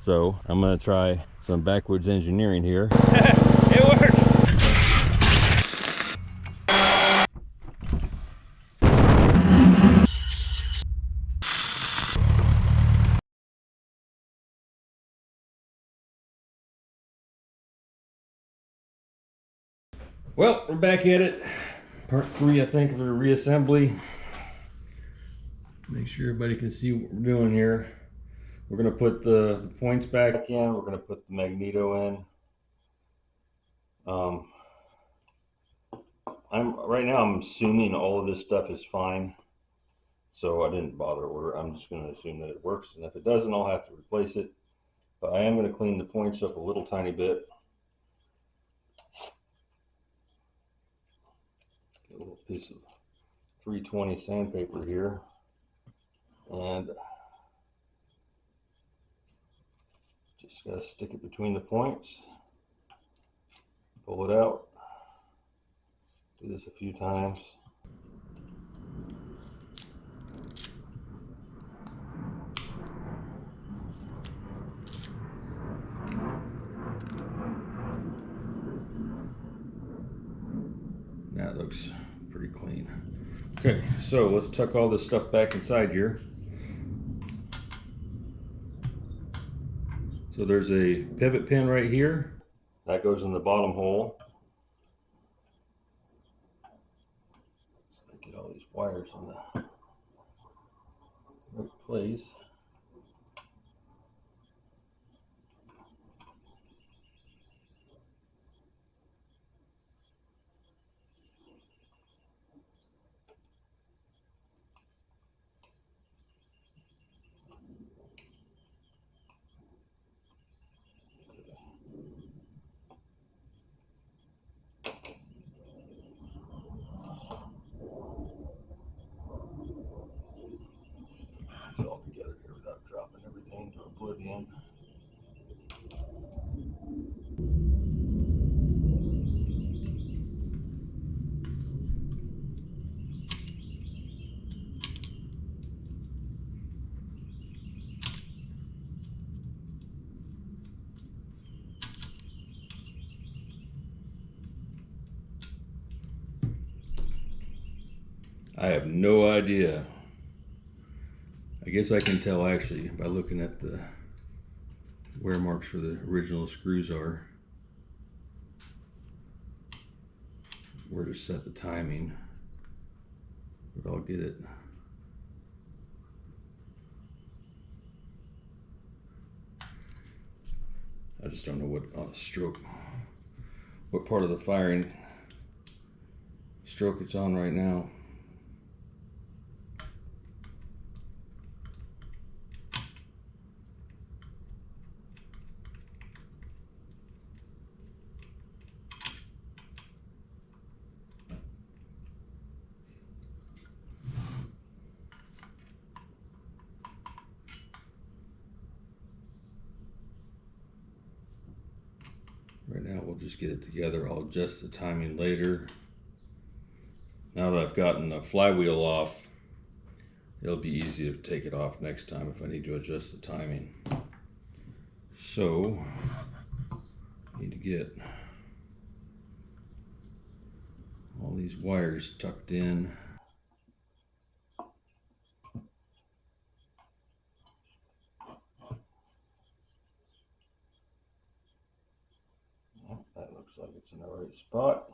So I'm gonna try some backwards engineering here. It works. Well, we're back at it. Part 3, I think, of the reassembly. Make sure everybody can see what we're doing here. We're gonna put the points back in. We're gonna put the magneto in. I'm assuming all of this stuff is fine, so I didn't bother order. I'm just gonna assume that it works, and if it doesn't, I'll have to replace it. But I am gonna clean the points up a little tiny bit. Get a little piece of 320 sandpaper here, and just gotta stick it between the points, pull it out, do this a few times. That looks pretty clean. Okay, so let's tuck all this stuff back inside here. So there's a pivot pin right here. That goes in the bottom hole. Get all these wires in the right place. Put it all together here without dropping everything to oblivion. I have no idea. I guess I can tell actually by looking at the wear marks where the original screws are, where to set the timing, but I'll get it. I just don't know what on a stroke, what part of the firing stroke it's on right now. Right now we'll just get it together. I'll adjust the timing later. Now that I've gotten the flywheel off, it'll be easy to take it off next time if I need to adjust the timing. So, I need to get all these wires tucked in. That looks like it's in the right spot.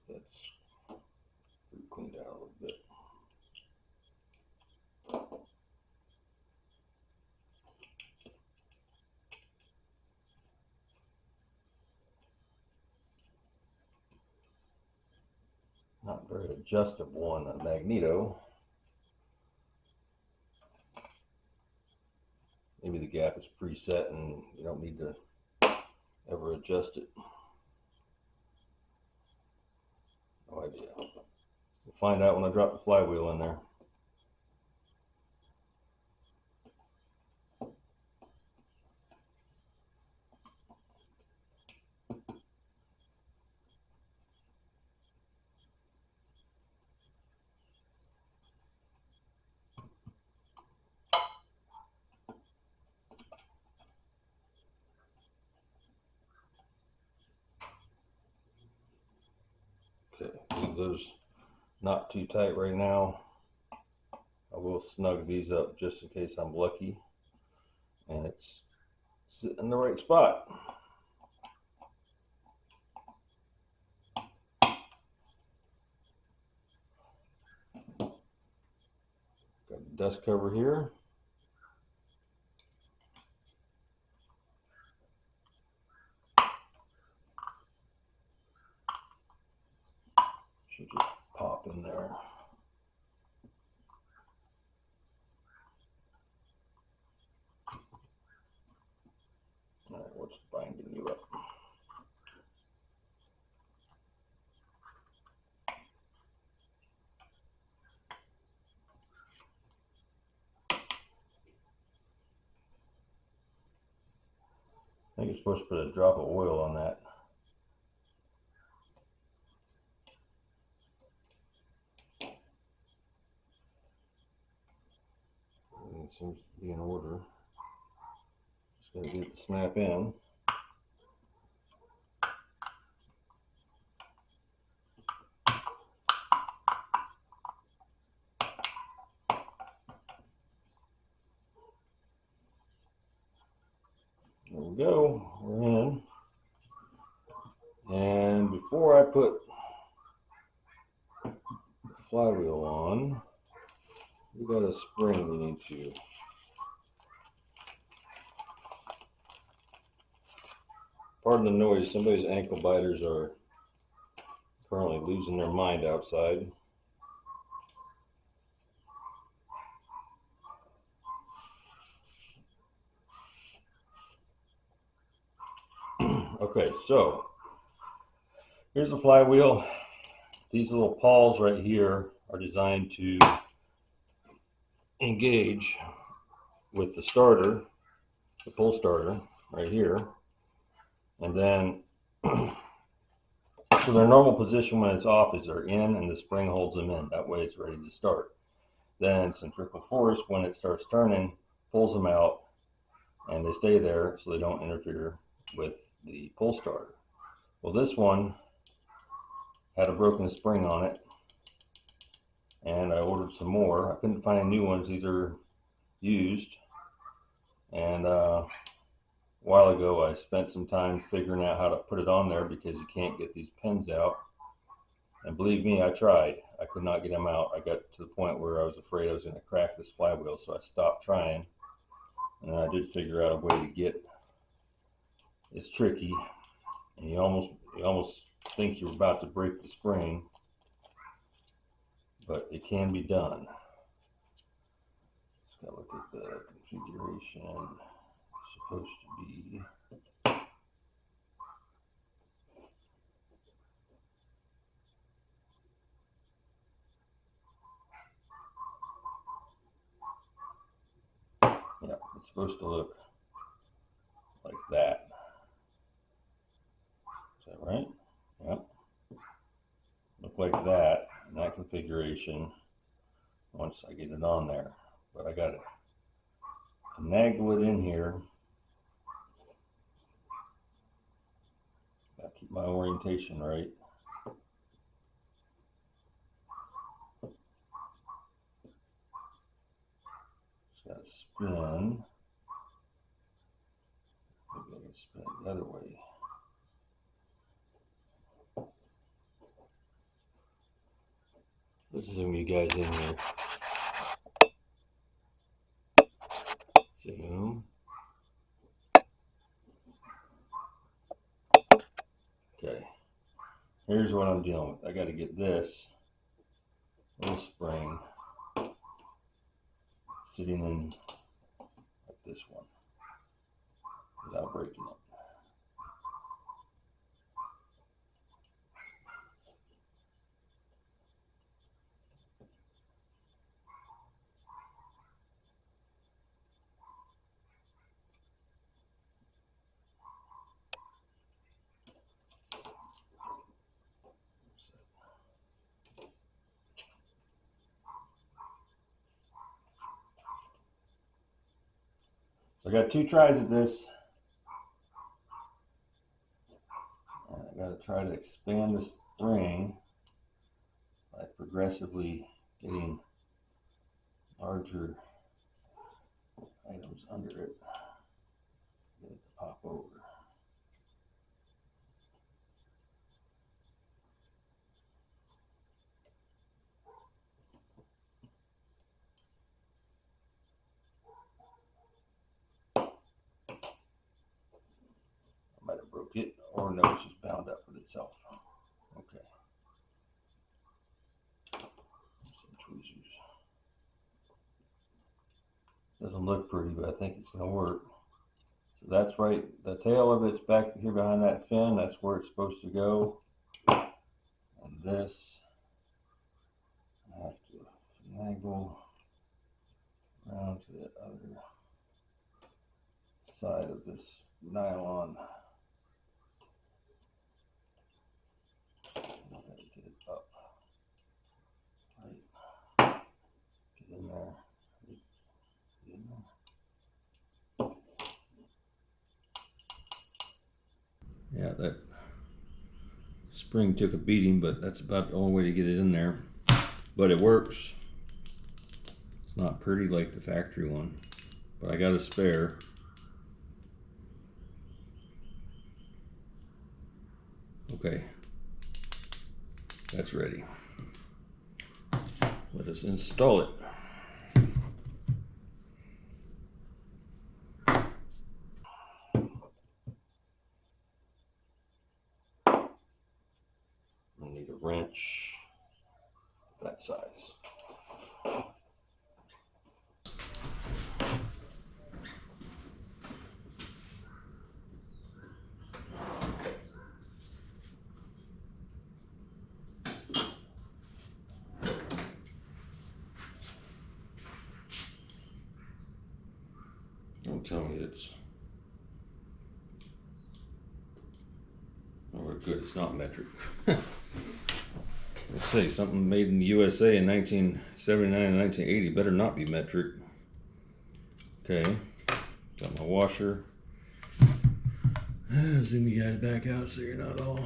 That's cleaned out a little bit. Not very adjustable on the magneto. Maybe the gap is preset and you don't need to ever adjust it. No idea. We'll find out when I drop the flywheel in there. Okay, leave those not too tight right now. I will snug these up just in case I'm lucky and it's sitting in the right spot. Got the dust cover here. Should just pop in there. All right, what's binding you up? I think you're supposed to put a drop of oil on that. It seems to be in order. Just gotta get it to snap in. There we go, we're in. And before I put the flywheel on, we got a spring we need to. Pardon the noise, somebody's ankle biters are currently losing their mind outside. Okay, so here's the flywheel. These little pawls right here are designed to engage with the starter, the pull starter right here. And then, so their normal position when it's off is they're in and the spring holds them in. That way it's ready to start. Then centrifugal force, when it starts turning, pulls them out and they stay there so they don't interfere with the pull starter. Well, this one had a broken spring on it and I ordered some more. I couldn't find new ones. These are used. And a while ago I spent some time figuring out how to put it on there because you can't get these pins out. And believe me, I tried. I could not get them out. I got to the point where I was afraid I was going to crack this flywheel, so I stopped trying. And I did figure out a way to get it. It's tricky, and you almost think you're about to break the spring, but it can be done. Just gotta look at the configuration. It's supposed to be. Yeah, it's supposed to look like that. Is that right? Yep. Look like that in that configuration once I get it on there. But I got to finagle it in here. Got to keep my orientation right. Just got to spin. Maybe I can spin it the other way. Let's zoom you guys in here. Zoom. Okay. Here's what I'm dealing with. I got to get this little spring sitting in like this one without breaking it. So I got 2 tries at this. I got to try to expand the spring by progressively getting larger items under it. Get it to pop over. I might have broke it, or no, it's just bound up with itself. Okay. Some tweezers. Doesn't look pretty, but I think it's going to work. So that's right. The tail of it's back here behind that fin. That's where it's supposed to go. And this, I have to finagle around to the other side of this nylon. Get it up. Right. Get in there. Get in there. Yeah, that spring took a beating, but that's about the only way to get it in there. But it works. It's not pretty like the factory one, but I got a spare. Okay, that's ready. Let us install it. I'll need a wrench that size. Don't tell me it's, oh, good, it's not metric. Let's say something made in the USA in 1979 and 1980 better not be metric. Okay, got my washer. Zoom you guys back out so you're not all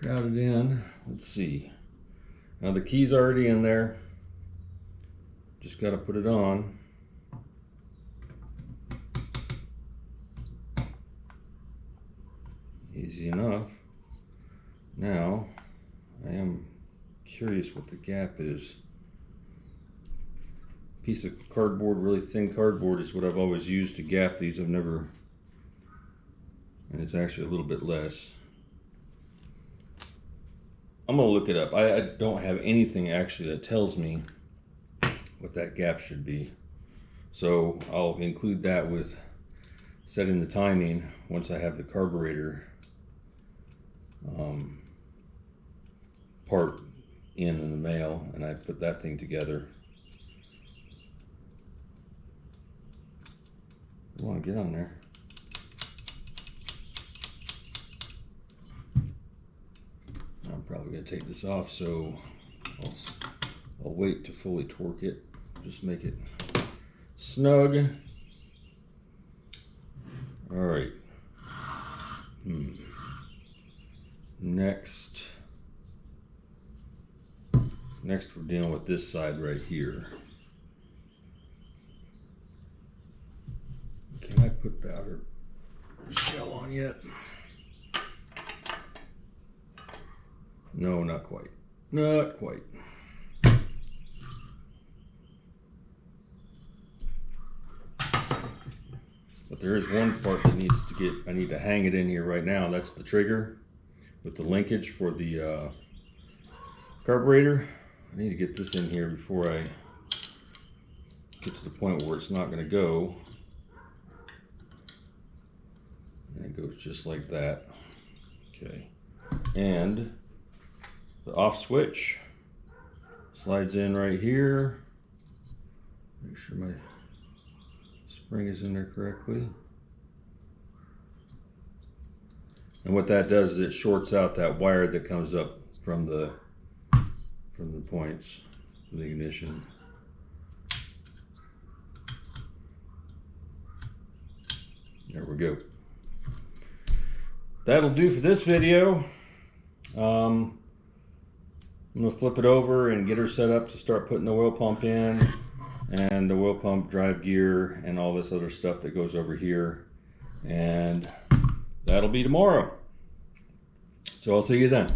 crowded in. Let's see. Now the key's already in there. Just got to put it on. Easy enough. Now, I am curious what the gap is. Piece of cardboard, really thin cardboard, is what I've always used to gap these. I've never, and it's actually a little bit less. I'm gonna look it up. I don't have anything actually that tells me what that gap should be. So I'll include that with setting the timing once I have the carburetor part in the mail and I put that thing together. I want to get on there. I'm probably going to take this off, so I'll wait to fully torque it. Just make it snug. All right. Next we're dealing with this side right here. Can I put powder shell on yet? No, not quite. Not quite. But there is one part that needs to get, I need to hang it in here right now. That's the trigger with the linkage for the carburetor. I need to get this in here before I get to the point where it's not going to go. And it goes just like that. Okay. And the off switch slides in right here. Make sure my spring is in there correctly. And what that does is it shorts out that wire that comes up from the points of the ignition. There we go. That'll do for this video. I'm gonna flip it over and get her set up to start putting the oil pump in, and the oil pump, drive gear, and all this other stuff that goes over here. And that'll be tomorrow. So I'll see you then.